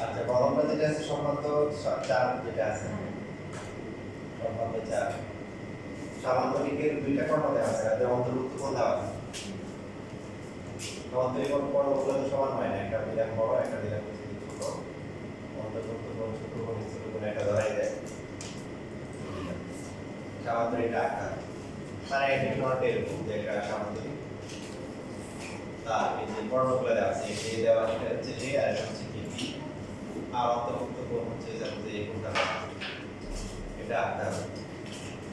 আচ্ছা কলমটা যেটা আছে সম্বন্ধ 4 যেটা আছে সম্বন্ধ 4 সামান্তরিকের দুইটা কর্ণ দেওয়া আছে আর অন্তর্ভুক্ত কোণ দেওয়া আছে সামান্তরিক কর্ণগুলো তো সমান হয় না একটা দিলাম বড় একটা দিলাম ছোট অন্তর্ভুক্ত কোণ ছোট কোণ ছোট কোণ একটা ধরাই দেয় সামান্তরিক আকার মানে এটা নট এরকম যে একটা সামান্তরিক তার এই যে কর্ণগুলো দেওয়া আছে এই দেওয়া এটা হচ্ছে এ আর এটা হচ্ছে কি আর অন্তর্ভুক্ত কোণ হচ্ছে যেমন যে এই কোণটা এটা আকার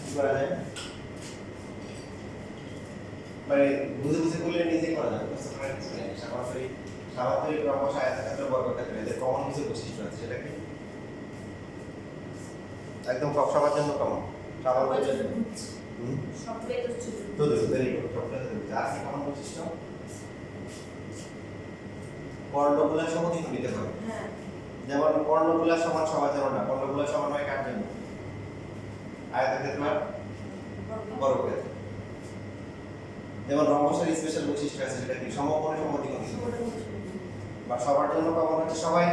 কি করা যায় মানে বুঝে বুঝে করলে নিজে করা যাবে সামান্তরিক ক্রমশ আয়তক্ষেত্র বর্গক্ষেত্র এদের কমন কিছু বৈশিষ্ট্য আছে সেটা কি একদম সবার জন্য কমন সামান্তরিক তো ভেরি গুড সবটাই আর কি কমন বৈশিষ্ট্য কর্ণগুলো সমদ্বিখণ্ডিত হবে যেমন কর্ণগুলো সমান সবার জন্য না কর্ণগুলো সমান হয় কার জন্য আয়তক্ষেত্র বর্গক্ষেত্র যেমন রম্বসের স্পেশাল বৈশিষ্ট্য আছে সেটা কি সমকোণে সমদ্বিখণ্ডিত বা সবার জন্য কমন হচ্ছে সবাই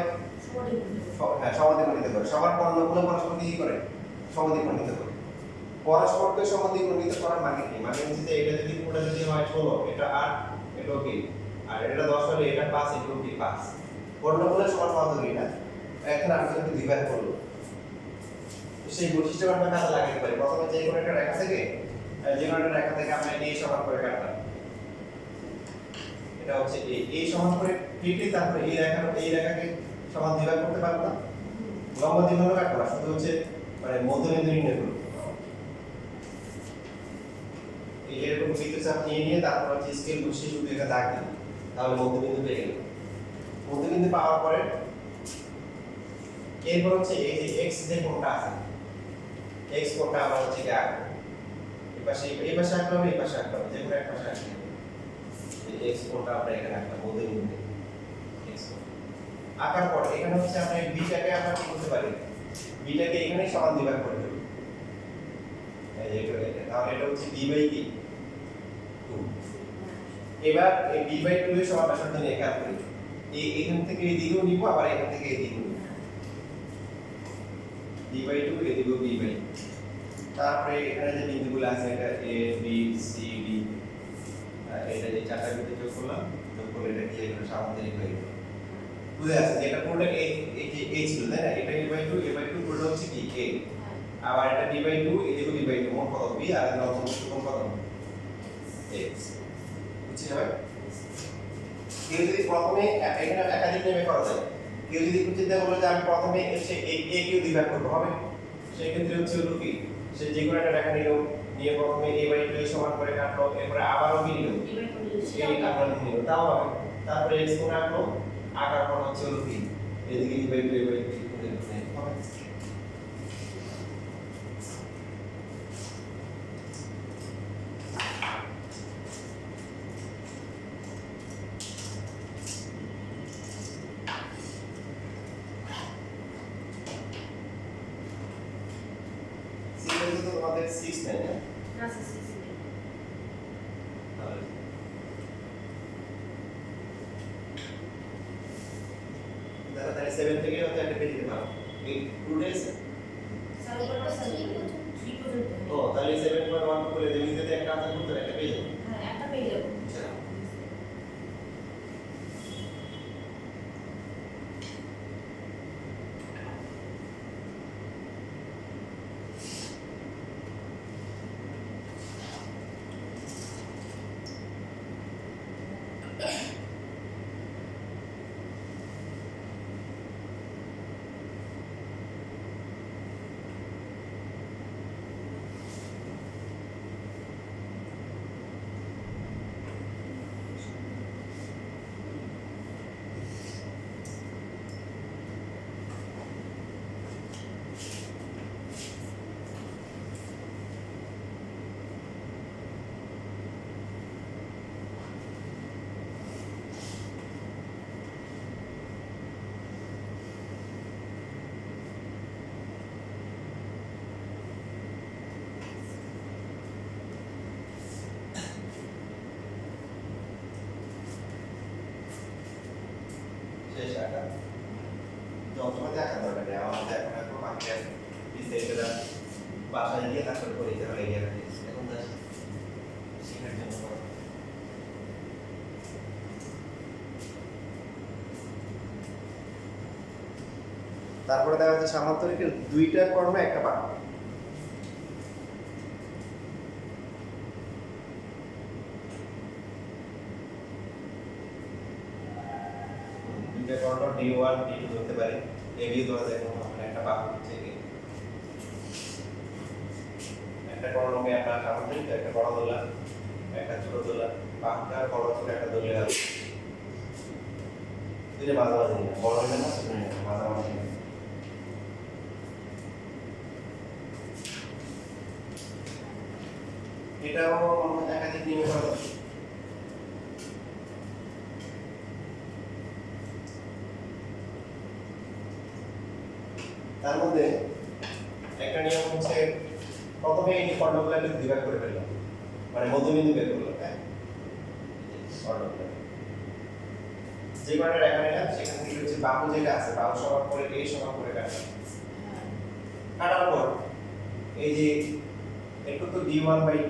হ্যাঁ সমদ্বিখণ্ডিত করে সবার কর্ণগুলো পরস্পর কি করে সমদ্বিখণ্ডিত করে পরস্পরকে সমদ্বিখণ্ডিত করার মানে কি মানে হচ্ছে যে এটা যদি পুরো যদি হয় 16 এটা 8 এটা কি আর এটা 10 হলে এটা 5 এটা কি 5 কর্ণগুলো সমান সমান ধরি না এখন আমি যদি ডিভাইড করব সেই বৈশিষ্ট্যটা আমরা কাজে লাগাতে পারি প্রথমে যে কোনো একটা রেখা থেকে আমরা এই সমান করে কাটলাম এটা হচ্ছে এই সমান করে কেটে তারপরে এই রেখাকে সমান ডিভাইড করতে পারবো না লম্ব দ্বিগুণ কাটবো না শুধু হচ্ছে মানে মধ্যবিন্দু নির্ণয় করব এই এরকম বৃত্তচাপ নিয়ে তারপর হচ্ছে স্কেল বসিয়ে শুধু এটা দাগ দিই তাহলে মধ্যবিন্দু পেয়ে গেল মধ্যবিন্দু পাওয়ার পরে এরপর হচ্ছে এই যে x যে কোণটা আছে x কোণটা আমরা হচ্ছে কি আঁকবো এই পাশে আঁকতে হবে এই পাশে আঁকতে হবে যে কোনো এক পাশে আঁকতে হবে এই x কোণটা আমরা এখানে আঁকলাম মধ্যবিন্দু x কোণ আঁকার পর এখানে হচ্ছে আমরা এই বিটাকে আমরা কি করতে পারি বিটাকে এখানে সমান ডিভাইড করে দেব এই যে তাহলে এটা হচ্ছে b বাই কি 2 এবার এই b বাই 2 এর সমান আসার জন্য এখানে করি এখান থেকে এই দিকেও নিব আবার এখান থেকে এই দিকেও b বাই 2 এদিকেও b বাই তারপরে এখানে যে বিন্দুগুলো আছে এটা a b c d এটা যে চারটা বিন্দু যোগ করলাম যোগ করলে এটা কি হলো সামান্তরিক হয়ে গেল বুঝে আছে এটা পুরোটা এই যে a ছিল তাই না এটা a বাই 2 পুরোটা হচ্ছে কি a আবার এটা b বাই 2 এদিকে b বাই 2 মোট কত b আর এর অন্তর্ভুক্ত কোণ কত x বুঝছিস ভাই কেউ যদি প্রথমে এখানে একাধিক নেমে করা যায় কেউ যদি চিন্তা করলো যে আমি প্রথমে এসে এই a কে ডিভাইড করব হবে সেই ক্ষেত্রে হচ্ছে হলো কি সে যে কোনো একটা রেখা নিল নিয়ে প্রথমে a বাই 2 সমান করে কাটলো এরপরে আবারও কি নিল এই আকার নিল তাও হবে তারপরে x কোণ আঁকলো আকার পর হচ্ছে হলো কি এদিকে a বাই 2 হবে আমাদের 6 নাই না 6 নেই তাহলে 7 থেকে হচ্ছে একটা পেয়ে যেতে পারো এই 2 ডেজ ও তাহলে 7.1 করে দেবি যদি একটা আনসার করতে একটা পেয়ে যাবে হ্যাঁ একটা পেয়ে যাবো বাসায় গিয়ে তারপরে করি তাহলে এই জায়গাতে এখন জাস্ট শেখার জন্য করো। তারপরে দেখা যাচ্ছে সামান্তরিকের দুইটা কর্ম একটা বাক্য। দুইটা কর্ম D1 D2 ধরতে পারি, AB ধরা যায় কোনো একটা বাক্য হচ্ছে কি একটা কর্মকে আমরা সামান্তরিক একটা বড় ধরলাম একটা ছোট ধরলাম, বাক্যটা বড় ছোট একটা ধরলে হবে দুইটা মাঝামাঝি না, বড় হইলে না ছোট হইলে না, মাঝামাঝি না। এটাও একাধিক নিয়মে করা যাবে। তার মধ্যে একটা নিয়ম হচ্ছে প্রথমে এই কর্ণগুলোকে দুই ভাগ করে ফেললাম, মানে মধ্যবিন্দু বের করলাম। হ্যাঁ, কর্ণগুলো যে কর্ণটা রেখা নিলাম সেখান থেকে হচ্ছে বাহু যেটা আছে বাহু সমান করে এই সমান করে কাটলাম। কাটার পর এই যে একটু তো D1/2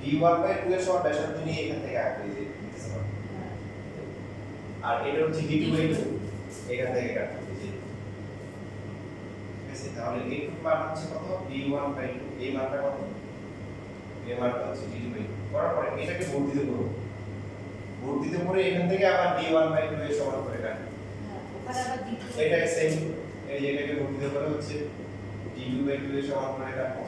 D1/2 এর সমান ব্যাসার্ধ নিয়ে এখান থেকে আঁকবো, এই যে আর এটা হচ্ছে D2/2 এখান থেকে কাটবো, এই যে তাহলে এইটুকু মান হচ্ছে কত D1/2, এই মানটা কত, এই মানটা হচ্ছে D2/2। করার পরে এটাকে বর্ধিত করব, বর্ধিত করে এখান থেকে আবার D1/2 এর সমান করে কাটবো। ওখানে আবার D2 এটা সেম, এই যে এটাকে বর্ধিত করে হচ্ছে D2/2 এর সমান করে কাটবো।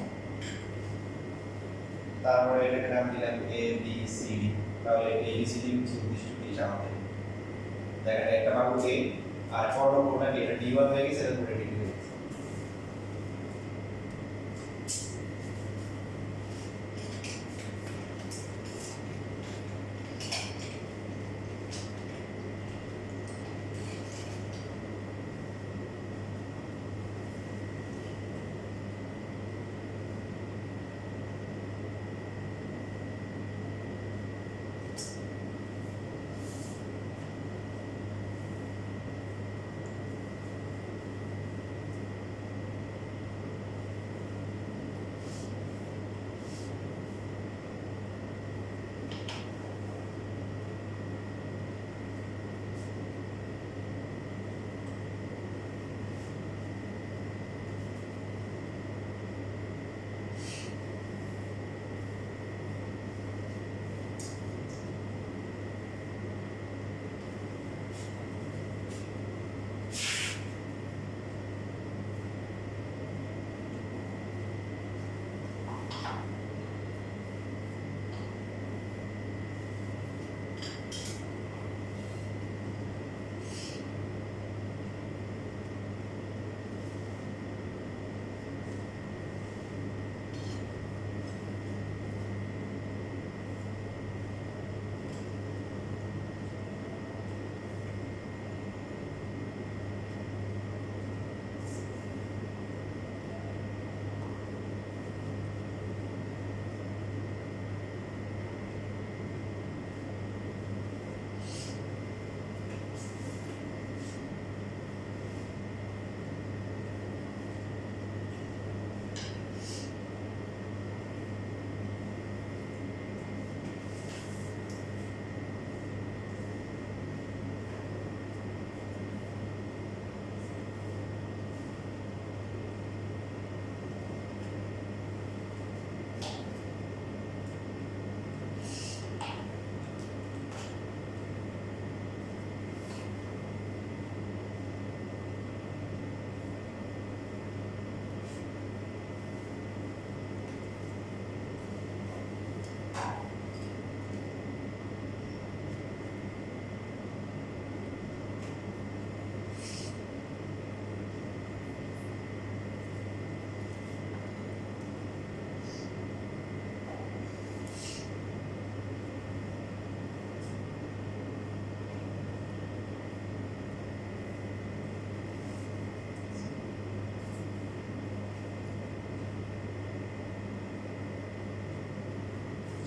তারপরে এটাকে নাম দিলাম ABCD, তাহলে ABCD হচ্ছে উদ্দিষ্টটি সামান্তরিক। দেখেন একটা বাহু A আর কর্ণ কোণটা এটা D1 হয়ে গেছে, এটা পুরো D2 হয়ে গেছে।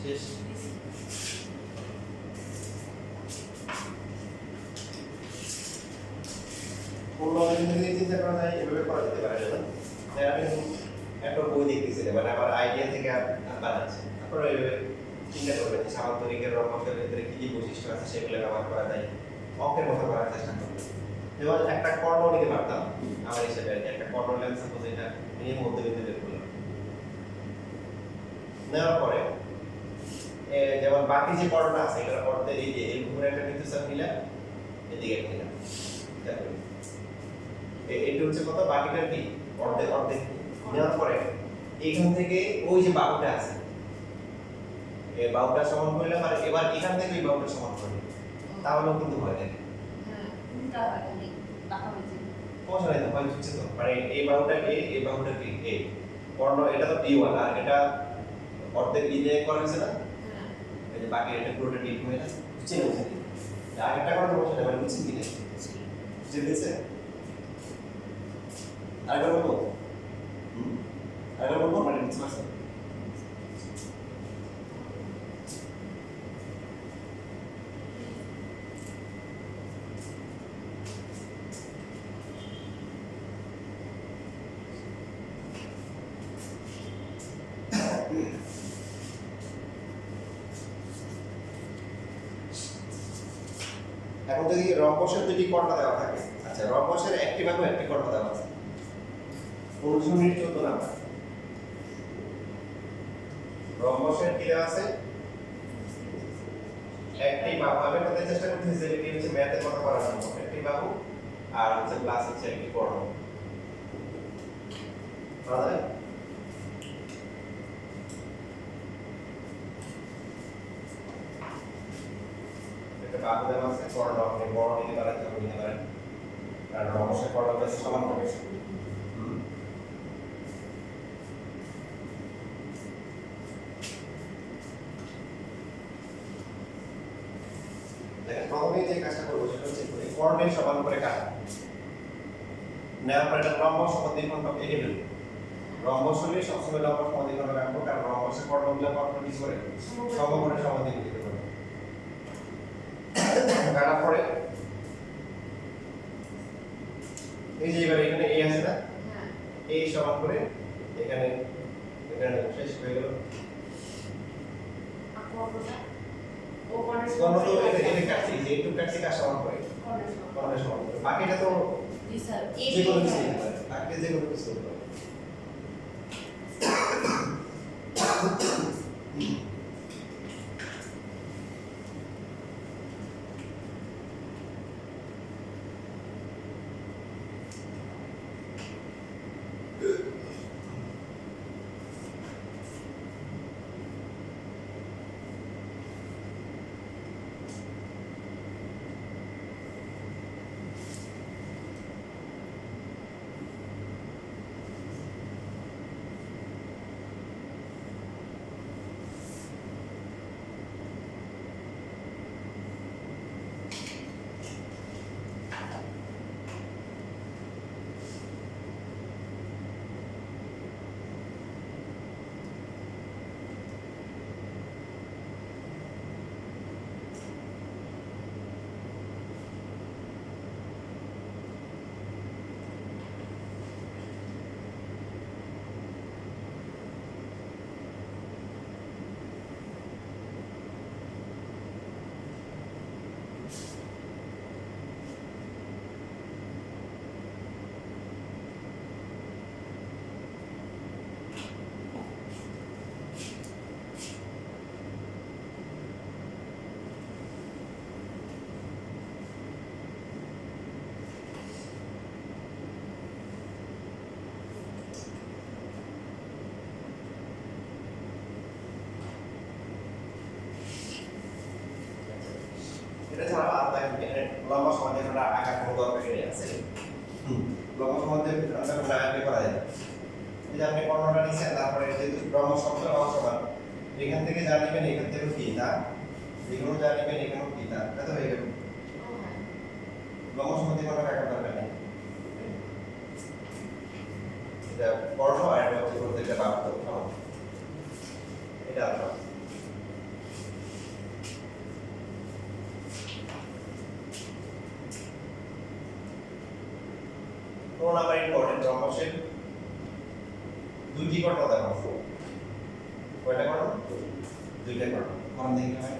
শেষ। অন্য যদি চিন্তা করা যায় এভাবে করা যেতে পারে না। আমি একটা বই দেখতেছিলে মানে আমার আইডিয়া থেকে বানাচ্ছে তারপরে চিন্তা করবেন যে সামান্তরিকের রম্বসের ভিতরে কি কি বৈশিষ্ট্য আছে সেগুলো ব্যবহার করা যায় অঙ্কের মতো করার চেষ্টা করবেন যেমন একটা কর্ণ নিতে পারতাম আমার হিসেবে একটা কর্ণ লেন্স সাপোজ এটা এই মধ্যবিন্দু বের করলাম নেওয়ার পরে যেমন বাকি যে কর্ণটা আছে এটা অর্ধেক এই যে এরকম একটা বৃত্তচাপ নিলাম এদিকে নিলাম দেখো এটা হচ্ছে কত বাকিটার কি অর্ধেক অর্ধেক নেওয়ার পরে এইখান থেকে ওই যে বাহুটা আছে এই বাহুটা সমান করলাম আর এবার এখান থেকে এই বাহুটা সমান করলাম তাহলেও কিন্তু হয় না হ্যাঁ উল্টা হয় মানে বাঁকা হয়েছে সমস্যা নাই তো হয় হচ্ছে তো মানে এই বাহুটা এই বাহুটা কি এই কর্ণ এটা তো D1 আর এটা অর্ধেক D দিয়ে করা হয়েছে না হ্যাঁ এই যে বাকি এটা পুরোটা D হয়ে না বুঝছেন বুঝছেন আর একটা কথা বলছেন মানে বুঝছেন কি না বুঝতে পেরেছে আরেকবার বলবো আরেকবার বলবো মানে বুঝতে পারছেন এখন যদি রম্বসের দুটি কর্ণ দেওয়া থাকে আচ্ছা রম্বসের একটি বাহু একটি কর্ণ দেওয়া আছে অনুশীলনীর 14 নাম্বার রম্বসের কি দেওয়া আছে একটি বাহু আমি বলতে চেষ্টা করতেছি যে এটি হচ্ছে ম্যাথের কথা করার জন্য একটি বাহু আর হচ্ছে প্লাস হচ্ছে একটি কর্ণ পাওয়া যায় একটা বাহু দেওয়া আছে কর্ণ আপনি বড় নিতে পারেন ছোট নিতে পারেন আর রম্বসের কর্ণটা সমান হবে দেখেন প্রথমে যে কাজটা করবো সেটা হচ্ছে এই কর্ণের সমান করে কাটা নেওয়ার পরে এটা লম্ব সমদ্বিখণ্ড এঁকে ফেলবো রম্বস হলে সবসময় লম্ব সমদ্বিখণ্ড রাখবো কারণ রম্বসের কর্ণগুলো কখনো কি করে সমকোণে সমদ্বিখণ্ডিত করে কাটার পরে এই যে এবার এখানে এই আছে না হ্যাঁ এই সমান করে এখানে এখানে শেষ হয়ে গেল আকর্ষণটা ও কর্ণের কর্ণ তো এটা কাটছি যে একটু কাটছি কার সমান করে কর্ণের সমান করে বাকিটা তো জি স্যার এই যে কোনো কিছু হতে পারে বাকি যে কোনো কিছু হতে পারে এটা ছাড়া আর এখানে লম্বা সমান্তরাল আঁকার কোনো দরকার নেই আছে লম্বা সমান্তরাল আমরা না আঁকলে করা যায় এই যে আপনি কর্ণটা নিছেন তারপরে যেহেতু লম্বা সমান্তরাল সমান এখান থেকে যা নেবেন এখান থেকে কি তা এখানেও যা নেবেন এখানেও কি তা এটা তো হয়ে গেল লম্বা সমান্তরাল আঁকার দরকার নেই এটা কর্ণ আর এটা হচ্ছে প্রত্যেকটা বাহু সমান এটা আমরা কোন নাম্বার ইম্পর্টেন্ট রম্বসের দুইটি করো দেখো কয়টা করো দুইটা করো কোন দিকে হয়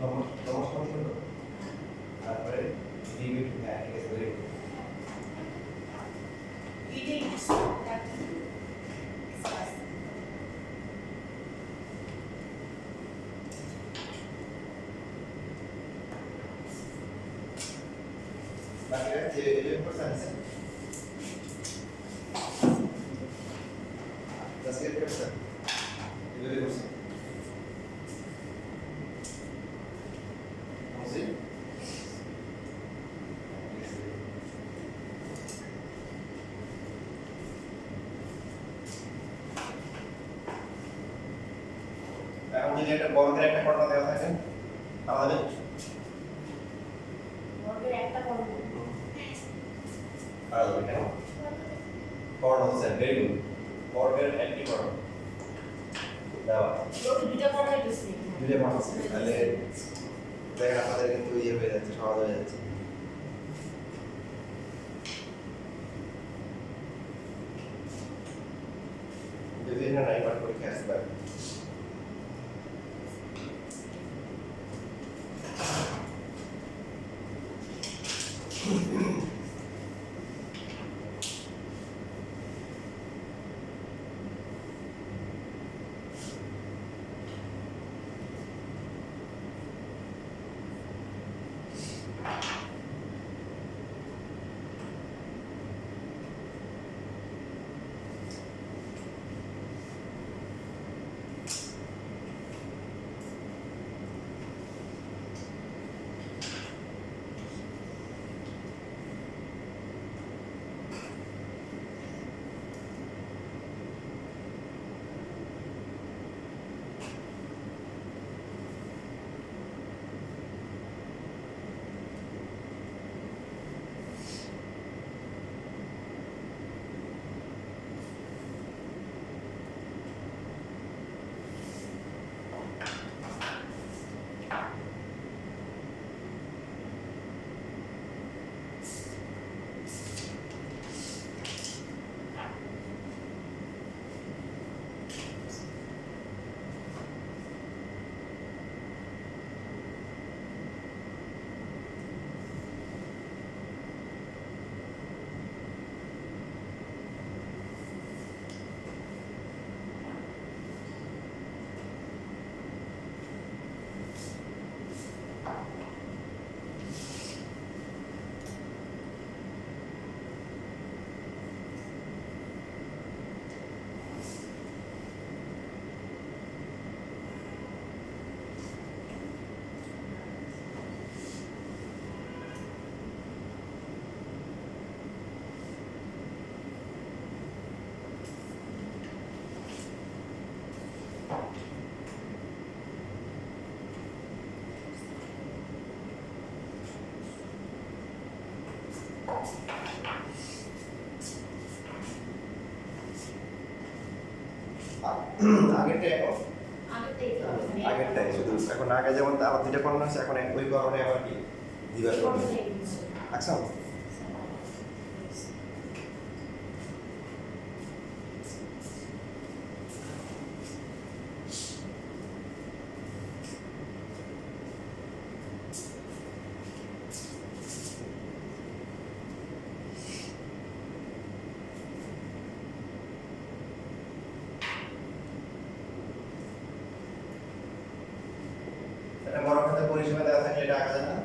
নমস্কার বন্ধু তারপরে ডিভিডি হ্যাঁ ঠিক আছে ভেরি গুড বাকি যে 11% আছে that's it percent 11% ¿sí? এখন যদি একটা বর্গের একটা কর্ণ দেওয়া থাকে তাহলে বর্গের একটা বর্গ আর এটা কর্ণ হচ্ছে ভেরি গুড বর্গের একটি কর্ণ দেওয়া বর্গের দুইটা বর্গ দিছি দুইটা কর্ণ আছে তাহলে দেখ আমাদের কিন্তু ইয়ে হয়ে যাচ্ছে সহজ হয়ে যাচ্ছে যদি না নাই পার পরীক্ষা আসবে আগেরটাই এখন আগেরটাই তো মানে আগেরটাই শুধু এখন আগে যেমন আবার দুইটা কর্ণ আছে এখন ওই কর্ণে আবার কি দিবার এই কর্ণ কর্ণটাই দিচ্ছে। আচ্ছা এটা বড় খাতা পরিসীমা দেওয়া থাকলে এটা আঁকা যায় না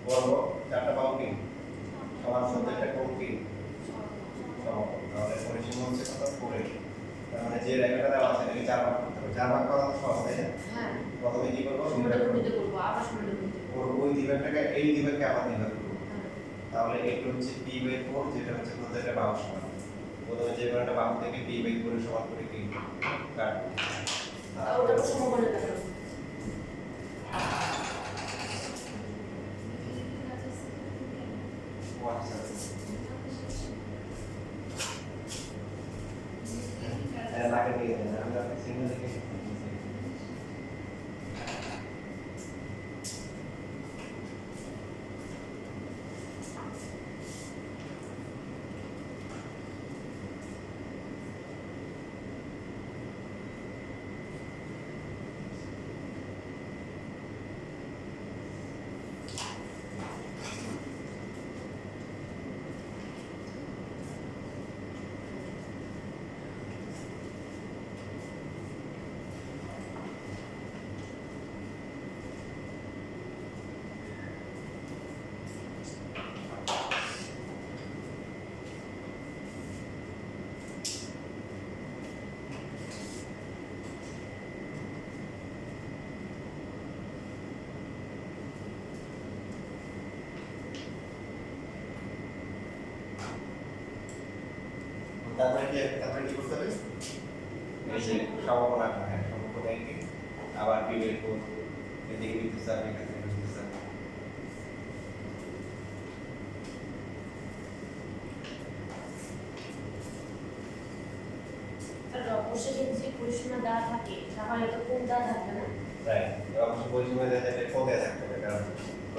বর্গ চারটা বাহুকে সমান সত্যটা কোণকে সমকোণ তাহলে পরিসীমা হচ্ছে কত 4 তার মানে যে রেখাটা দেওয়া আছে এটাকে চার ভাগ করতে হবে চার ভাগ করা তো সহজ তাই না হ্যাঁ প্রথমে কি করবো শূন্যটা গুণিত করবো আবার শূন্যটা গুণিত করবো। ওই দিবারটাকে এই দিবারকে আবার দিবার করবো হ্যাঁ। তাহলে এটা হচ্ছে p/4 যেটা হচ্ছে প্রত্যেকটা বাহু সমান প্রথমে যে কোণটা বাহু থেকে p/4 এর সমান করে কি কাটবো আর ওটা তো সমকোণে কাটবো। লাগে দিয়ে দেন আমরা সিগন্যাল দেখে তারপরে কি করতে হবে এই যে সমকোণ আঁকা হ্যাঁ সমকোণ এঁকে আবার p/4 এদিকে বিদ্যুৎ চাপ এখানে বিদ্যুৎ চাপ আর অবশ্যই যদি পরিসীমা দেওয়া থাকে তাহলে তো কোণ দেওয়া থাকবে না। রাইট অবশ্য পরিসীমা দেওয়া থাকলে কোণে থাকতে হবে কারণ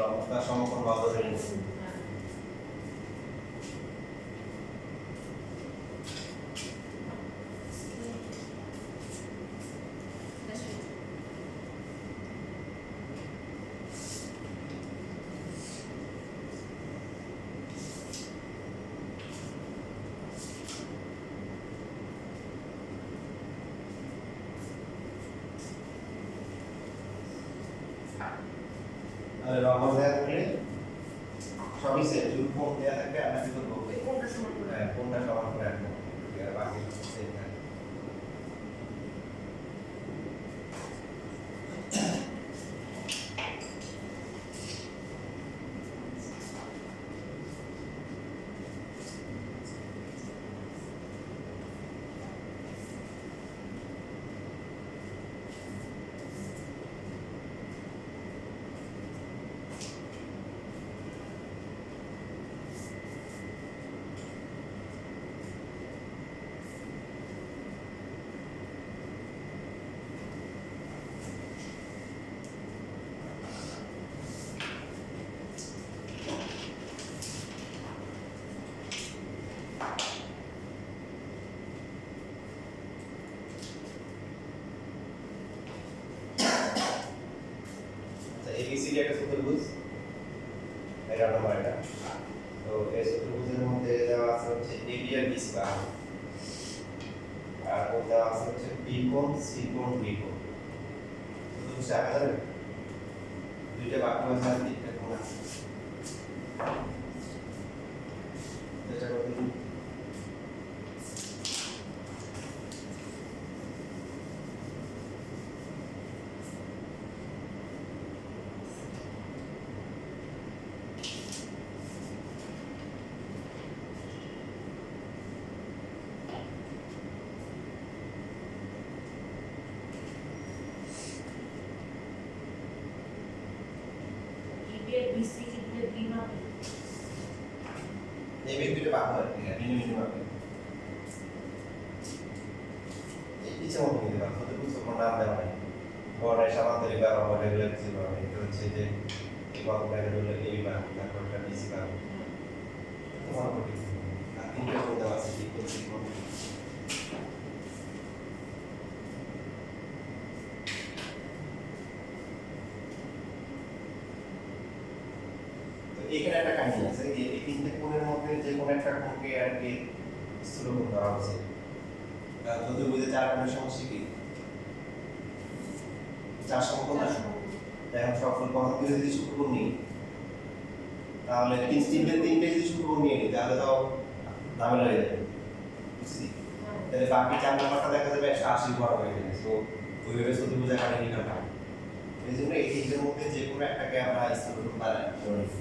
অবস্থা সমকোণ বাহু ধরে নিচ্ছে হ্যাঁ। তাহলে লম্ব দেওয়া থাকলে সবই সেম যদি কোণ দেওয়া থাকলে আমরা কি করবো ওই কোণটা সমান করে হ্যাঁ কোণটা সমান করে রাখবো আর বাকি সব সেম থাকবে এবিসিডি একটা চতুর্ভুজ, এটা নম্বর এটা। তো এই চতুর্ভুজের মধ্যে দেওয়া আছে হচ্ছে এবি আর বিসি বাহু, আর কোণ দেওয়া আছে হচ্ছে বি কোণ, সি কোণ, ডি কোণ। চতুর্ভুজে আঁকা যাবে? দুইটা বাহু আছে আর তিনটা কোণ আছে। এটা কত? এবি আর বিসি যদি বি মাপে এবি দুইটা বাহু আর কি ভিন্ন ভিন্ন ভাবে এই পিছে মত নিতে পারো। চতুর্ভুজ কোণ নাম দেওয়া হয় বড় সমান্তরিক বা রেগুলার কিছু করা হয়। এটা হচ্ছে যে এই বাহুটা হলো এবি বাহু, তারপর এটা বিসি বাহু। তোমার কোটি আর তিনটা কোণ দেওয়া আছে বি কোণ, সি কোণ। এখানে একটা কাহিনী আছে যে এই তিনটে কোণের মধ্যে যে কোনো একটা কোণকে আর কি স্থূলকোণ ধরা হচ্ছে। চতুর্ভুজে চার কোণের সমষ্টি কি? চার সমকোণ না? এখন সবগুলো কোণকে যদি সূক্ষ্মকোণ নিই তাহলে তিনটে যদি সূক্ষ্মকোণ নিয়ে নিই তাহলে তো ঝামেলা হয়ে যাবে, বুঝছি? তাহলে বাকি চার নাম্বারটা দেখা যাবে 180 বড় হয়ে যাবে। তো ওইভাবে চতুর্ভুজ আকারে নিতে পারি। এই জন্য এই তিনটের মধ্যে যে কোনো একটাকে আমরা স্থূলকোণ বানাই ধরে নিই।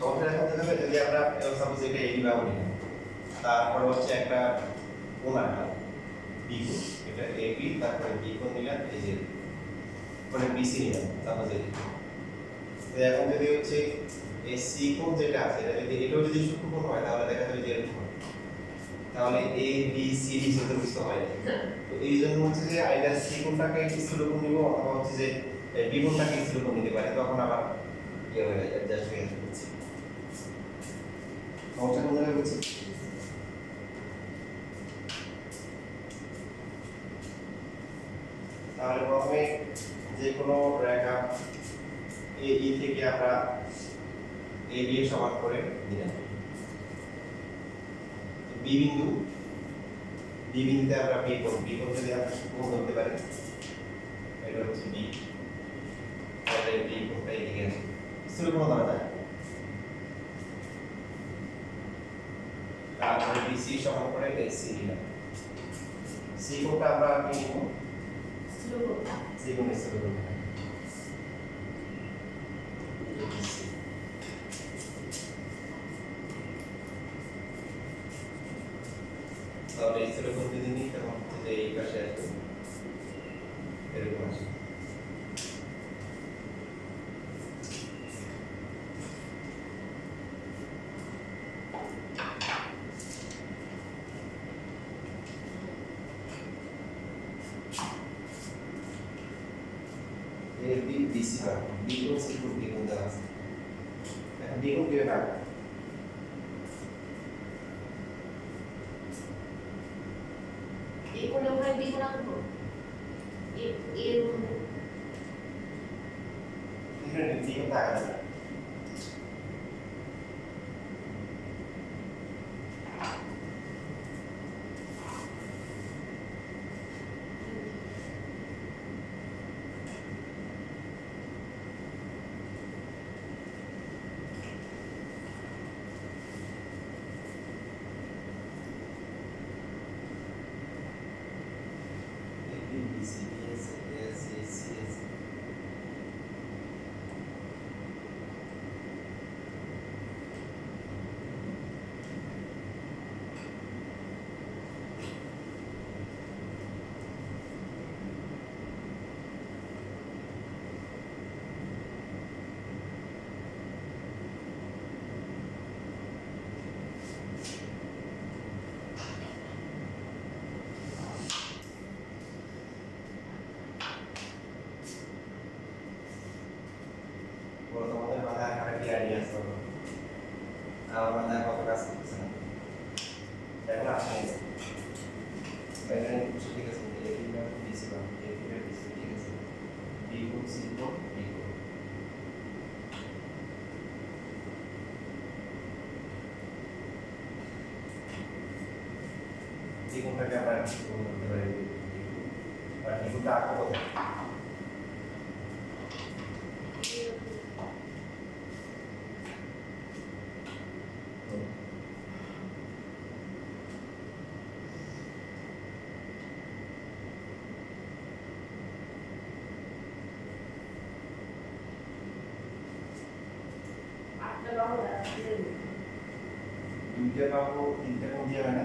সমস্যা এখন দেখা যাবে যদি আমরা সাপোজ এটা এবি বাহু নিই, তারপর হচ্ছে একটা কোণ আঁকলাম বি কোণ, এটা এবি, তারপরে বি কোণ নিলাম, এই যে মানে বিসি নিলাম সাপোজ এই। তো এখন যদি হচ্ছে এই সি কোণ যেটা আছে এটা যদি এটাও যদি সূক্ষ্মকোণ হয় তাহলে দেখা যাবে যে এরকম হবে। তাহলে এ বি সি ডি চতুর্ভুজ তো হয় না। তো এই জন্য হচ্ছে যে আইদার সি কোণটাকে স্থূলকোণ নিব অথবা হচ্ছে যে বি কোণটাকে স্থূলকোণ নিতে পারি, তখন আবার ইয়ে হয়ে যায়, অ্যাডজাস্ট হয়ে যাচ্ছে। সমস্যা কোন জায়গায় হচ্ছে? তাহলে প্রথমে যে কোনো রেখা এ ই থেকে আমরা এ বি এর সমান করে দিলাম। বি বিন্দু, বি বিন্দুতে আমরা বি কোণ যদি আমরা কোণ ধরতে পারি, এটা হচ্ছে বি, তাহলে বি কোণটা এদিকে আসে, স্থূলকোণ ধরা যায়। তারপরে বিসি সমান করে এসি নিলাম। সি কোণটা আমরা কি নিব? স্থূলকোণ। সি কোণের স্থূলকোণ। তাহলে এই স্থূলকোণ যদি নিই তখন হচ্ছে যে এই পাশে আসবে এরকম আসবে। বি বিসি বাহু, বি কোণ সি কোণ ডি কোণ দেওয়া আছে। এখন ডি কোণ কিভাবে আঁকবো? এই কোণে ওখানে বি কোণ আঁকবো। এর এখানে ডি কোণ আঁকা যাবে না। আমার না কত কাজ করতেছে না এখন আসে এখানে কিছু ঠিক আছে এ কি না বিসি বা এ কি না বিসি ঠিক আছে বি গুণ সি গুণ বি গুণ দ্বিগুণটাকে আমরা গুণ করতে পারি আর দ্বিগুণটা আঁকবো কোথায় আটটা বাহু দুইটা পাবো তিনটা কোণ দিয়ে হয় না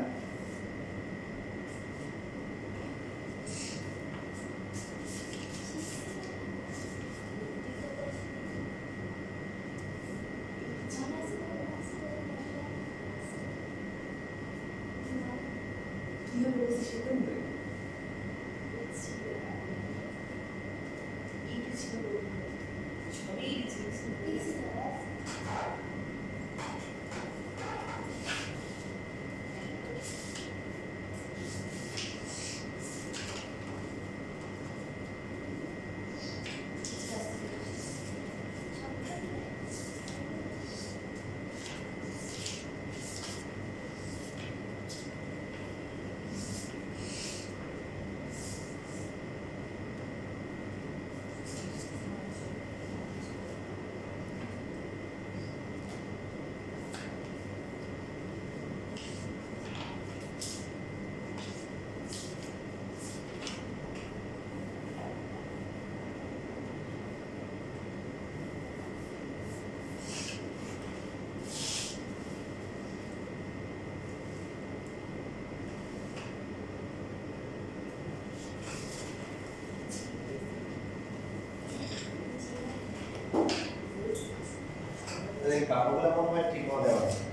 এই বাহুগুলো মনে হয় ঠিক মতো দেওয়া আছে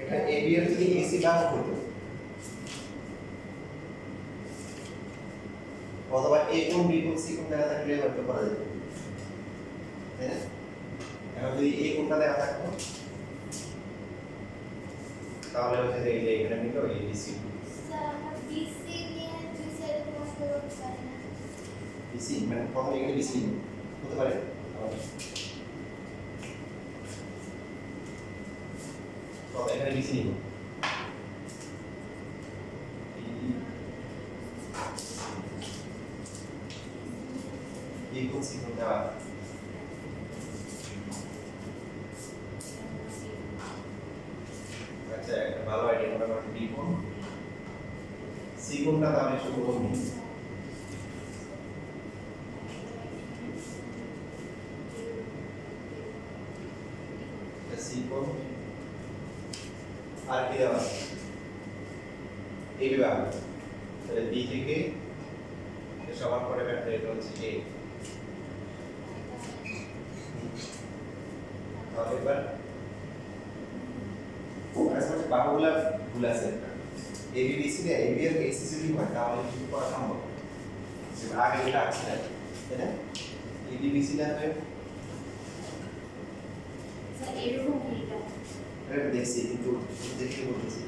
এটা এবি এর যদি এসি বাহু হতো অথবা এ কোণ বি কোণ সি কোণ দেখা থাকলে হয়তো করা যেত তাই না এখন যদি এ কোণটা দেখা থাকতো তাহলে হচ্ছে যে এই যে এখানে নিলো এ বি সি বিসি মানে প্রথমে এখানে বিসি হতে পারে তো এখানে বিসি নিব এই কোণ সি কোণ দেওয়া আচ্ছা একটা ভালো আইডিয়া মনে করো বি কোণ সি কোণটা তাহলে শুধু কোণ নিই সি কোণ আর কি দেওয়া আছে এই বিভাগ তাহলে বি থেকে সমান করে ব্যাপারটা এটা হচ্ছে এ তাহলে এবার আসলে বাহুগুলা ভুল আছে এবি বিসি রে এবি এর এসি যদি হয় তাহলে কি করা সম্ভব যেটা আগে যেটা আছে তাই না এবি বিসি না হয় এরকম কি এটা দেখছি কিন্তু দেখে বলতেছি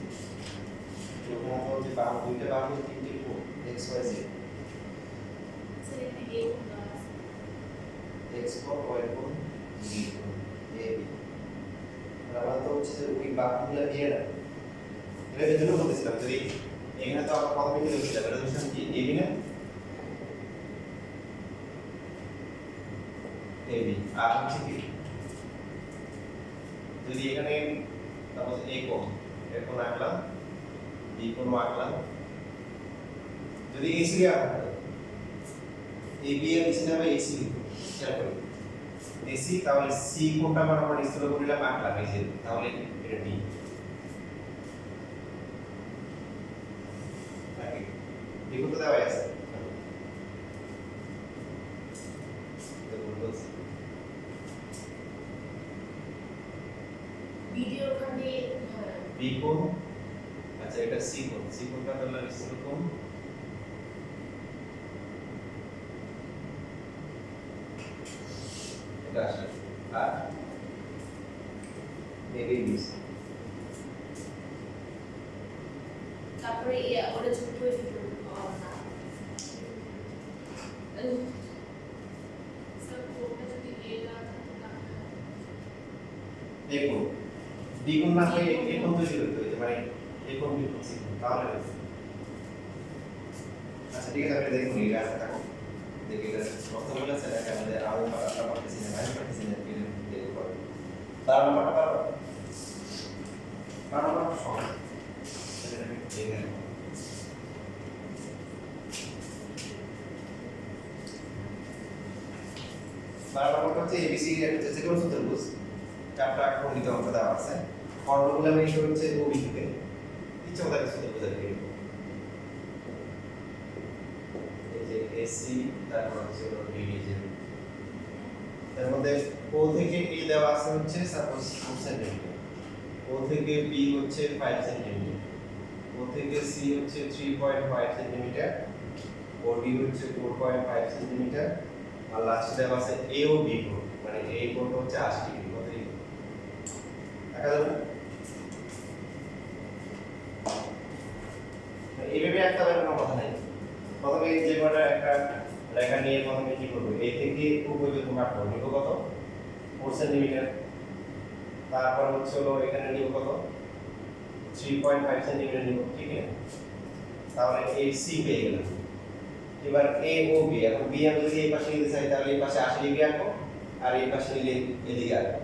ওখানে তো যে বাহু দুইটা বাহু তিনটে কোণ এক্স ওয়াই জেড এক্স কোণ ওয়াই কোণ বি কোণ এ বি আমরা তো হচ্ছে যে ওই বাহুগুলো দিয়ে না এটা এই জন্য বলতেছিলাম যদি এখানে তো আমরা প্রথমে কি লিখছিলাম এটা ধরছিলাম কি এ বি না এ বি আর হচ্ছে কি যদি এখানে তারপর এ কোণ আঁকলাম বি কোণ আঁকলাম যদি এসি আঁকা এ বি এর নিচে নামে এসি খেয়াল করি এসি তাহলে সি কোণটা আমরা স্থির করিলাম আঁকলাম এই যে তাহলে এটা ডি নাকি দেখুন তো দেওয়া আছে ভিডিও খানে বি কোণ আচ্ছা এটা সি কোণটা তাহলে স্থির কোণ এটা আসে আর এবি বিসি তারপরে ওটা ছোট হয়ে ফেলবো না স্যার কোডটা যদি এ না থাকে তাহলে দেখো দ্বিগুণ না হয়ে এ কোণ তৈরি করতে হয়েছে মানে এ কোণ বিপরীত সি কোণ তাহলে হয়েছে। আচ্ছা ঠিক আছে আপনি দেখুন এটা আছে থাকুন দেখি এটা প্রথম বলে আছে এটা আমাদের আরো পাতা পারতেছি না ভাই পারতেছি না কি দেখো পরে তার নাম্বারটা পারো তার নাম্বারটা সহজ এটা আমি দেখে নেব তার নাম্বারটা হচ্ছে এবিসি এর যে কোনো চতুর্ভুজ চারটা খণ্ডিত অঙ্ক দেওয়া আছে ফর্মুলা মেশো হচ্ছে ওবি থেকে ইচ্ছা মতো একটা চতুর্ভুজ আর কি এই যে এসি তারপর হচ্ছে ডিডি যে তার মধ্যে ও থেকে এ দেওয়া আছে হচ্ছে সাপোজ 4 সেন্টিমিটার ও থেকে বি হচ্ছে 5 সেন্টিমিটার ও থেকে সি হচ্ছে 3.5 সেন্টিমিটার ও ডি হচ্ছে 4.5 সেন্টিমিটার আর লাস্টে দেওয়া আছে এ ও বি কোণ মানে এই কোণটা হচ্ছে 80 ডিগ্রি কত ডিগ্রি দেখা যাবে এইভাবে একটা কোনো কথা নাই প্রথমে যে কোণটা একটা রেখা নিয়ে প্রথমে কি করব এ থেকে ও পর্যন্ত কাটবো নিব কত 4 সেন্টিমিটার তারপর হচ্ছে হলো এখানে নিব কত 3.5 সেন্টিমিটার নিব ঠিক আছে তাহলে AC পেয়ে গেলাম এবার A ও B এখন B আমি যদি এই পাশে নিতে চাই তাহলে এই পাশে 80 ডিগ্রি আঁকবো আর এই পাশে নিলে এদিকে আঁকবো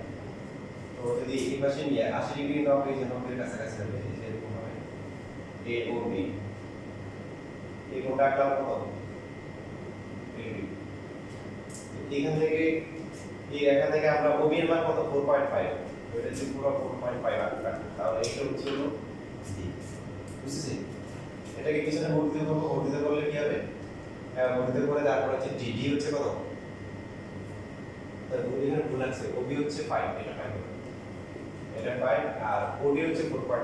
তো যদি এই পাশে নিয়ে 80 ডিগ্রি নাও এই যে 90 এর কাছাকাছি হবে এরকম হবে A ও B এই কোণটা আঁকলাম কত 3 ডিগ্রি এখান থেকে এই রেখা থেকে আমরা OB এর মান কত 4.5 ওইটা যদি পুরো 4.5 আঁকতাম তাহলে এটা হচ্ছে হলো D বুঝছেন এটাকে পিছনে ভর্তি করব ভর্তি করলে কি হবে ভর্তি করে তারপর হচ্ছে DD হচ্ছে কত তার এখানে ভুল আছে OB হচ্ছে 5 এটা 5 এটা 5 আর OD হচ্ছে 4.5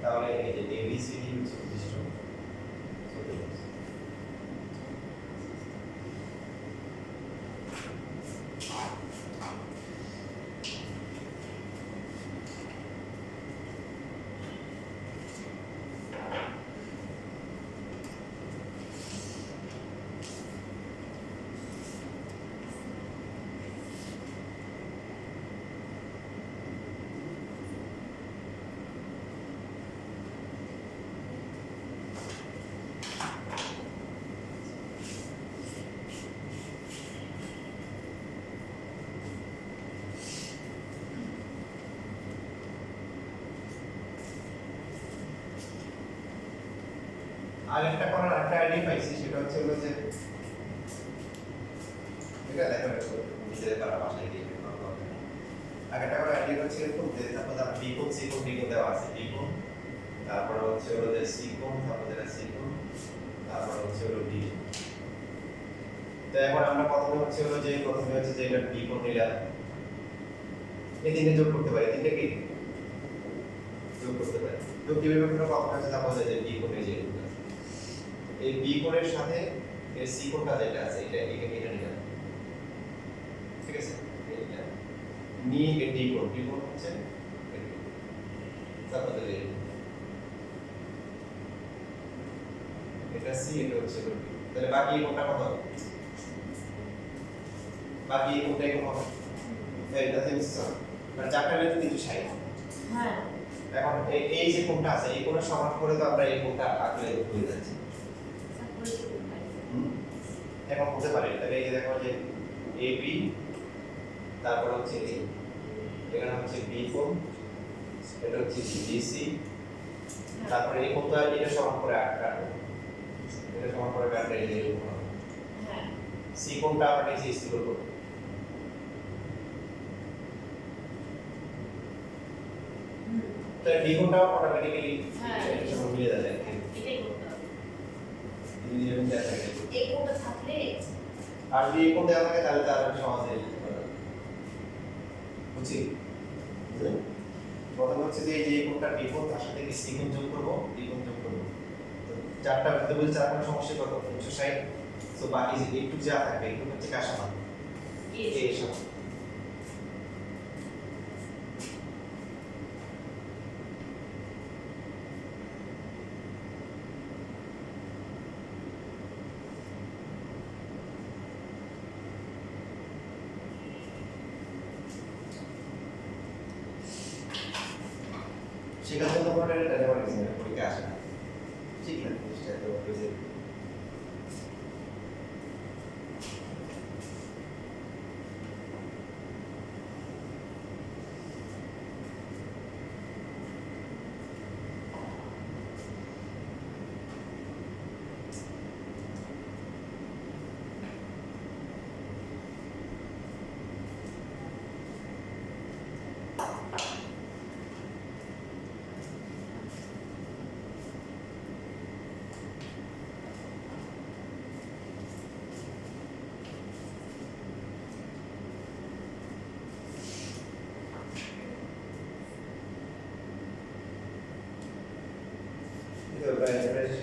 তাহলে এই যে ABCD হচ্ছে বিশিষ্ট চতুর্ভুজ আর একটা করার একটা আইডিয়া পাইছি সেটা হচ্ছে হলো যে এটা দেখো নিজেদের পারা ভাষায় দিয়ে আগে একটা করার আইডিয়া হচ্ছে এরকম যে তারপর আমরা বি কোণ সি কোণ ডি কোণ দেওয়া আছে বি কোণ তারপর হচ্ছে হলো যে সি কোণ তারপর যেটা সি কোণ তারপর হচ্ছে হলো ডি তো এখন আমরা প্রথমে হচ্ছে যে এটা বি কোণ নিলাম এই তিনটে যোগ করতে পারি তিনটে কি যোগ করতে পারি যোগ কিভাবে করতে প্রথমে হচ্ছে তারপর যে বি কোণ এই যে এই বি কোণের সাথে এর সি কোণটা যেটা আছে এটা নিলাম ঠিক আছে এটা নিয়ে এর ডি কোণ হচ্ছে তারপর এটা সি এটা হচ্ছে ডি তাহলে বাকি এই কোণটা কত বাকি এই কোণটা কত এটা দেখছো মানে চারটা লেন্থ 360 হ্যাঁ এখন এই যে কোণটা আছে এই কোণের সমান করে তো আমরা এই কোণটা আঁকলে হয়ে যাচ্ছে এখন হতে পারে তাহলে এই যে দেখো যে AB তারপর হচ্ছে এই এখানে হচ্ছে B কোণ এটা হচ্ছে BC তারপরে এই কোণটা এটা সমান করে কাটবো এটা সমান করে কাটলে এই যে হ্যাঁ C কোণটা আমরা নিচে স্থির করব তাহলে D কোণটা অটোমেটিক্যালি এর সঙ্গে মিলে যাবে এটাই করতে হবে যদি এরকম দেখা যায় এই কোণটা থাকলে আর যদি এই কোণ দেওয়া থাকে তাহলে তার সহজে বুঝছি প্রথমে হচ্ছে যে এই কোণটা D কোণ তার সাথে কি C কোণ যোগ করব D কোণ যোগ করব তো চারটা বলতে বলছে চার কোণ সমস্যা কত 360 তো বাকি যে একটু যা থাকবে একটু হচ্ছে কার সমান এ এ সমান সেখানে তো কোনো একটা রেফারেন্স নেই পরীক্ষা আসে না ঠিক না জিনিসটা তো বুঝে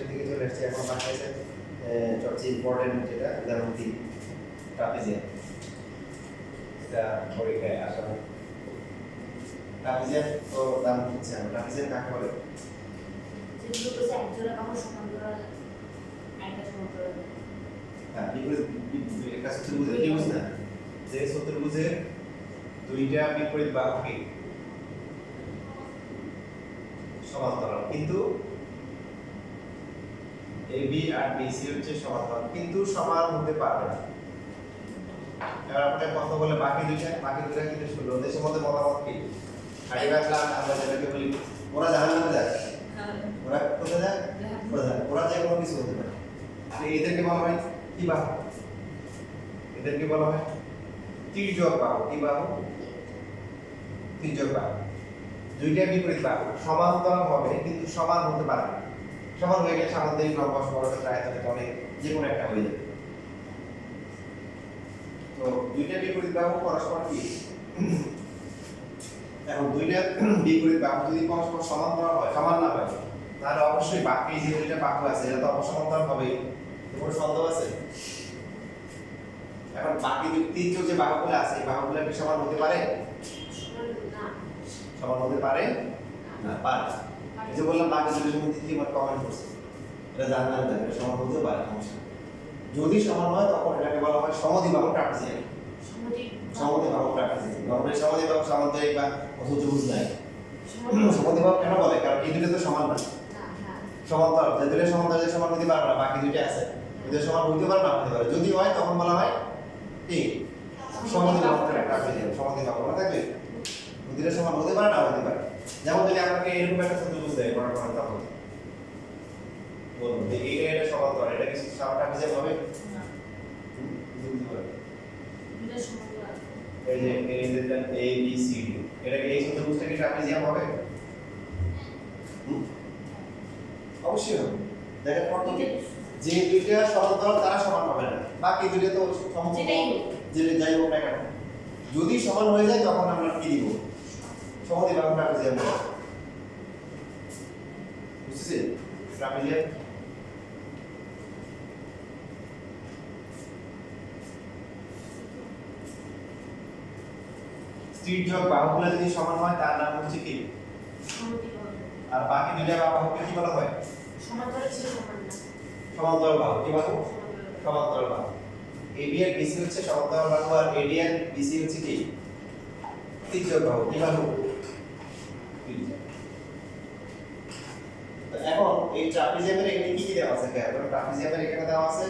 দিকে চলে আসছে এখন বাকি আছে সবচেয়ে ইম্পর্টেন্ট যেটা উদাহরণ 3 ট্রাপিজিয়াম এটা পরীক্ষায় আসা হয় ট্রাপিজিয়াম তো দাম হচ্ছে ট্রাপিজিয়াম কাকে বলে যেগুলো বলছে এক জোড়া বাহু সমান্তরাল একটা সমান্তরাল হ্যাঁ বিপরীত একটা চতুর্ভুজ ত্রিভুজ না যে চতুর্ভুজের দুইটা বিপরীত বাহুকে সমান্তরাল কিন্তু AB আর BC হচ্ছে সমান্তরাল কিন্তু সমান হতে পারবে না এবার আপনাদের কথা বলে বাকি দুইটা কিন্তু শুনলো দেশের মধ্যে মতামত কি আইবা ক্লাস আমরা যেটাকে বলি ওরা জাহান্নামে যায় ওরা কোথায় যায় ওরা যে কোনো কিছু হতে পারে আর এদেরকে বলা হয় কি বাহু এদেরকে বলা হয় তির্যক বাহু কি বাহু তির্যক বাহু দুইটা বিপরীত বাহু সমান্তরাল হবে কিন্তু সমান হতে পারে না সমান হয়ে গেলে সামান্তরিক লম্ব বর্গক্ষেত্র আয়তনের অনেক যে কোনো একটা হয়ে যাবে তো দুইটা বিপরীত বাহু পরস্পর কি এখন দুইটা বিপরীত বাহু যদি পরস্পর সমান্তরাল হয় সমান না হয় তাহলে অবশ্যই বাকি যে দুইটা বাহু আছে এটা তো অবসমান্তরাল হবে কোনো সন্দেহ আছে এখন বাকি তিনজন যে বাহুগুলো আছে এই বাহুগুলো কি সমান হতে পারে না সমান হতে পারে না পারে এই যে বললাম বাকি দুটোর মধ্যে কি আমার কমেন্ট করছে এটা জানলাম না এটা সমান হতে পারে সমস্যা যদি সমান হয় তখন এটাকে বলা হয় সমদ্বিবাহু ট্রাপিজিয়াম সমদ্বিবাহু ট্রাপিজিয়াম নরমালি সমদ্বিবাহু সামান্তরিক বা চতুর্ভুজ নাই সমদ্বিবাহু কেন বলে কারণ এই দুটো তো সমান না সমান্তরাল যে দুটো সমান্তরাল যে সমান হতে পারবে না বাকি দুটো আছে দুটো সমান হতে পারে না হতে পারে যদি হয় তখন বলা হয় কি সমদ্বিবাহু ট্রাপিজিয়াম সমদ্বিবাহু মনে থাকবে দুটো সমান হতে পারে না হতে পারে যেমন যদি আপনাকে এরকম একটা চতুর্ভুজ দেয় মনে করেন তখন বলুন যে এটা সমান্তরাল এটা কি ট্রাপিজিয়াম হবে না বুঝতে পারবেন দুটো সমান্তরাল এই যে দিলাম A B C D এটা কি এই চতুর্ভুজটা কি ট্রাপিজিয়াম হবে অবশ্যই হবে দেখেন প্রথম যে দুইটা সমান্তরাল তারা সমান হবে না বাকি দুইটা তো যেটাই হোক। যেটা যাই হোক না কেন যদি সমান হয়ে যায় তখন আমরা কি দিব সমদ্বিবাহু ট্রাপিজিয়াম বুঝছেন ট্রাপিজিয়াম তির্যক বাহুগুলো যদি সমান হয় তার নাম হচ্ছে কি সমদ্বিবাহু আর বাকি দুইটা বাহুকে কি বলা হয় সমান্তরাল ছিল সমান না সমান্তরাল বাহু কি বাহু সমান্তরাল সমান্তরাল বাহু AB আর BC হচ্ছে সমান্তরাল বাহু আর AD আর BC হচ্ছে কি তির্যক বাহু কি বাহু তির্যক তো এখন এই ট্রাপিজিয়ামের এখানে কি কি দেওয়া আছে কারণ ট্রাপিজিয়ামের এখানে দেওয়া আছে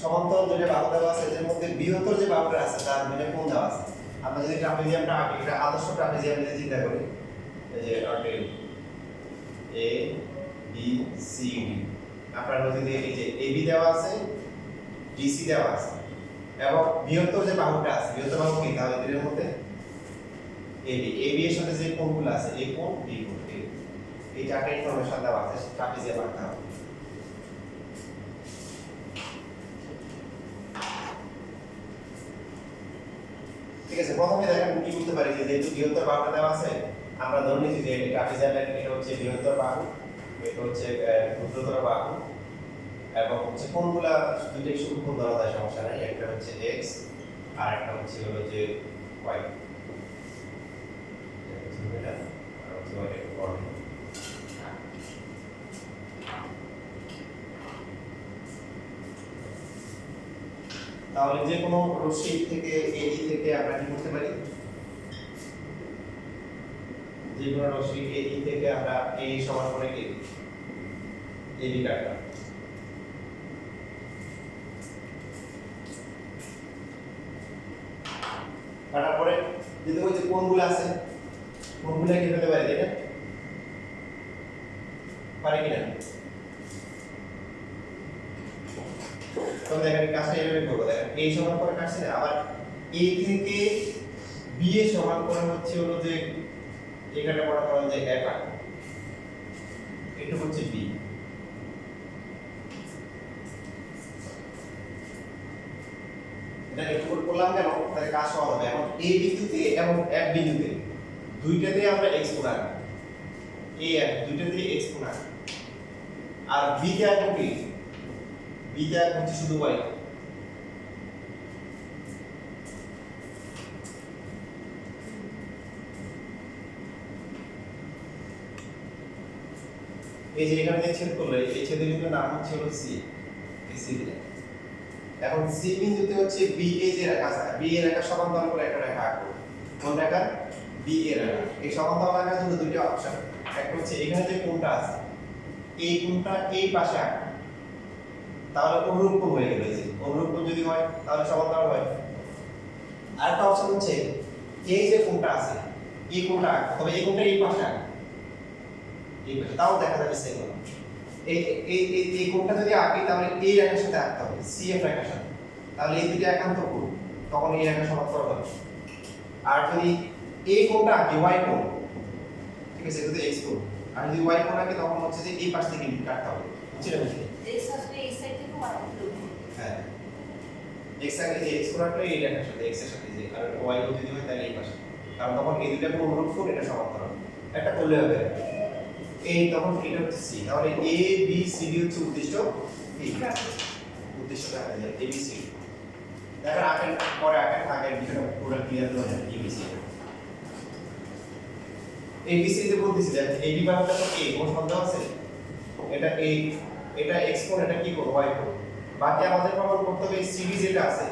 সমান্তরাল দুটো বাহু দেওয়া আছে এর মধ্যে বৃহত্তর যে বাহুটা আছে তার দুটো কোণ দেওয়া আছে আমরা যদি ট্রাপিজিয়ামটা আঁকি এটা আদর্শ ট্রাপিজিয়াম যদি চিন্তা করি এই যে আর্টেল A B C D আপনার নদীতে এই যে AB দেওয়া আছে DC দেওয়া আছে এবং বৃহত্তর যে বাহুটা আছে বৃহত্তর বাহু কি তাহলে এর মধ্যে AB এর সাথে যে কোণগুলো আছে A কোণ B কোণ এই চারটা ইনফরমেশন দেওয়া আছে ট্রাপিজিয়াম আঁকতে হবে ঠিক আছে প্রথমে দেখেন কি বুঝতে পারি যে যেহেতু বৃহত্তর বাহুটা দেওয়া আছে আমরা ধরে নিচ্ছি যে ট্রাপিজিয়ামের এটা হচ্ছে বৃহত্তর বাহু এটা হচ্ছে ক্ষুদ্রতর বাহু এবং হচ্ছে কোনগুলা দুইটাই শুধু কোন ধরা যায় সমস্যা নাই, একটা হচ্ছে x আর একটা হচ্ছে হলো যে y, এটা হচ্ছে এটা আর হচ্ছে y এর কোঅর্ডিনেট। তাহলে যে কোনো রশ্মি থেকে AE থেকে আমরা কি করতে পারি, যে কোনো রশ্মি AE থেকে আমরা A সমান করে কি AB কাটলাম। কাটার পরে যদি ওই যে কোণগুলো আছে কোণগুলো কি হতে পারে, তাই না? পারে কিনা? তবে দেখেন কাজটা এইভাবে করবো, দেখেন A সমান করে কাটছে না, আবার A থেকে B এ সমান করে হচ্ছে হলো যে এখানে মনে করেন যে এক আঁক, এটা হচ্ছে B। এটা একটু করে করলাম কেন, তাহলে কাজ সহজ হবে। এখন A বিন্দুতে এবং F বিন্দুতে দুইটাতে আমরা x গুণ আঁকবো, A F দুইটাতে x গুণ আঁকবো, আর B তে আঁকবো কি, B তে আঁকবো হচ্ছে শুধু y। এই যে এখানে যে ছেদ করলো, এই ছেদের বিন্দুর নাম হচ্ছে হলো C, এই C দিলাম। এখন C বিন্দুতে হচ্ছে B এ যে রেখা আছে, B এর রেখা সমান্তরাল করে একটা রেখা আঁকবো। কোন রেখা? B এর রেখা। এই সমান্তরাল আঁকার জন্য দুটো অপশন, একটা হচ্ছে এখানে যে কোণটা আছে এই কোণটা এই পাশে আঁকবো, তাহলে অনুরূপ কোণ হয়ে গেল। এই যে অনুরূপ কোণ যদি হয় তাহলে সমান্তরাল হয়। আরেকটা অপশন হচ্ছে এই যে কোণটা আছে এই কোণটা আঁকবো, তবে এই কোণটা এই পাশে আঁকবো, এই পাশে, তাও দেখা যাবে সেম হবে। এই এই এই কোণটা যদি আঁকি তাহলে এই রেখার সাথে আঁকতে হবে, CF রেখার সাথে, তাহলে এই দুটো একান্ত কোণ, তখন এই রেখা সমান্তরাল হবে। আর যদি এই কোণটা আঁকি y কোণ, ঠিক আছে, এটা তো x কোণ, আর যদি y কোণ আঁকি তখন হচ্ছে যে এই পাশ থেকে কাটতে হবে, বুঝছেন? x আসলে এই সাইড থেকে y আসলে হ্যাঁ, x আগে যে x কোণ আঁকলে এই রেখার সাথে x এর সাথে, যে কারণ y কোণ যদি হয় তাহলে এই পাশে, কারণ তখন এই দুটো কোণ অনুরূপ কোণ, এটা সমান্তরাল, একটা করলে হবে। এই তখন এটা হচ্ছে C, তাহলে A B C D হচ্ছে উদ্দিষ্ট কি, উদ্দিষ্ট দেখা যায় A B C। দেখেন আঁকেন পরে আঁকেন, আগে বিষয়টা পুরো ক্লিয়ার হয়ে যাবে। A B C A B C তে বলতেছি যে AB বাহুটা তো A, কোন সন্দেহ আছে? এটা A, এটা x কোণ, এটা কি কোণ, y কোণ। বাকি আমাদের প্রমাণ করতে হবে এই CD যেটা আছে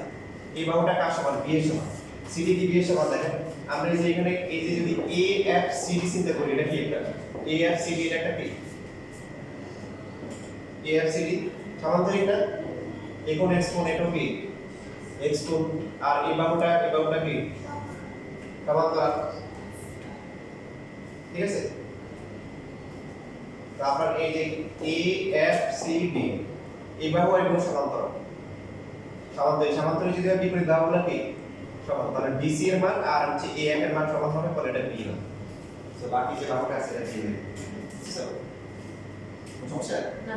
এই বাহুটা কার সমান, B এর সমান। CD কি B এর সমান? দেখেন আমরা এই যে এখানে এই যে যদি AFCD চিন্তা করি, এটা কি একটা AFCD, এটা একটা কি AFCD সমান্তরাল, না এই কোণ x কোণ, এটা কি x কোণ, আর এই বাহুটা কি সমান্তরাল, ঠিক আছে? তারপর এই যে AFCD এই বাহু আর কোণ সমান্তরাল, সমান্তরাল যদি বিপরীত বাহুগুলো কি সমান, তাহলে BC এর মান আর হচ্ছে AF এর মান সমান হবে, তাহলে এটা B হবে। সো বাকি যে বাহুটা আছে এটা B হবে। সো সমস্যা না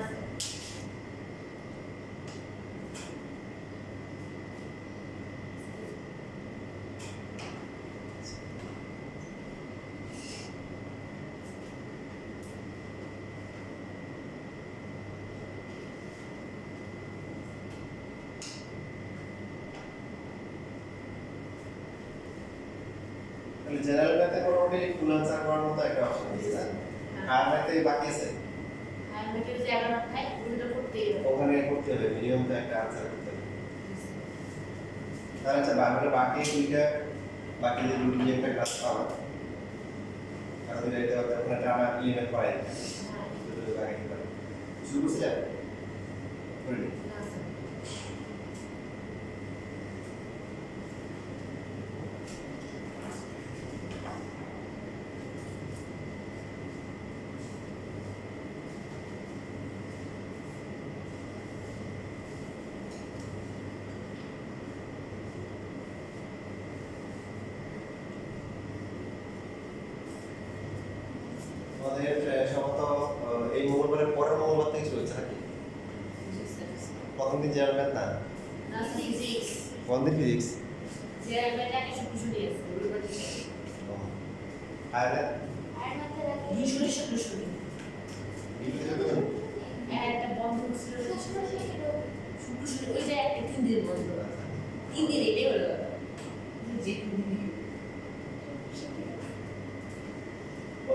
তাহলে জেনারেল ম্যাথে মোটামুটি ফুল আনসার করার মতো একটা অপশন আছে, আর ম্যাথে বাকি আছে, আর মেটে যে 11 থাকে ওটা করতেই হবে। ওখানে করতে হবে, মিনিমাম তো একটা আনসার করতে হবে। তাহলে আচ্ছা বাকি দুইটা, বাকি যে দুটো নিয়ে একটা ক্লাস পাওয়া, আর দুইটা এটা ওখানে আমরা 11 পড়াই দুটো আগে কি পারি শুরু করতে যাবে করে নি। না স্যার আমাদের সম্ভবত এই মঙ্গলবারের পরের মঙ্গলবার থেকে শুরু হচ্ছে নাকি? প্রথম দিন জেনারেল ম্যাথ না, না ফিজিক্স কোন দিন ফিজিক্স, যে মেটা কি শুরু শুরু আছে ওগুলো ঠিক আর আর মাত্র শুরু শুরু শুরু বিপরীত একটা বন্ধ ছিল শুক্র শনি ওই যে একটা 3 দিন বন্ধ 3 দিন এটাই হলো যে 3 দিন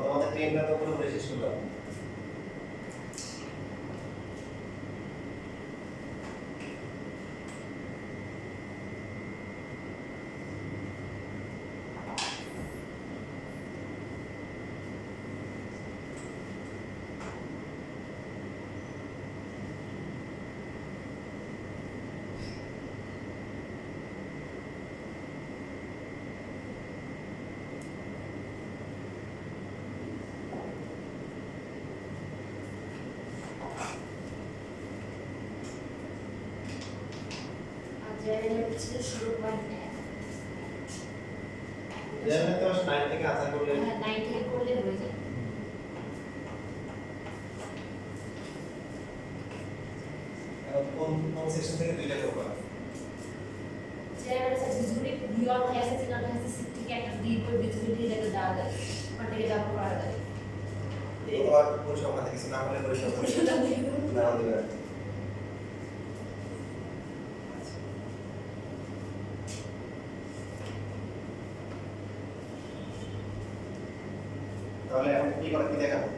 আমাদের ট্রেনটা তো পুরোপুরি শেষ করলাম। আর জেনারেল ছিল 0.1 যেমন তো 9 থেকে আশা করলে 9 থেকে করলে হয়ে যায় কোন কোন সেকশন থেকে দুইটা করবা? জেনারেল বিজুরি বিয়ন হয়েছে জেনারেল হয়েছে সিট থেকে একটা ডি করে বিজুরি দিয়ে যেতে দেওয়া যায় ওখান থেকে যাব করা যায় তোমার পরিসংখ্যান থেকে কিছু না হলে পরিসংখ্যান না দেবে। তাহলে এখন কি করা কি দেখাবো?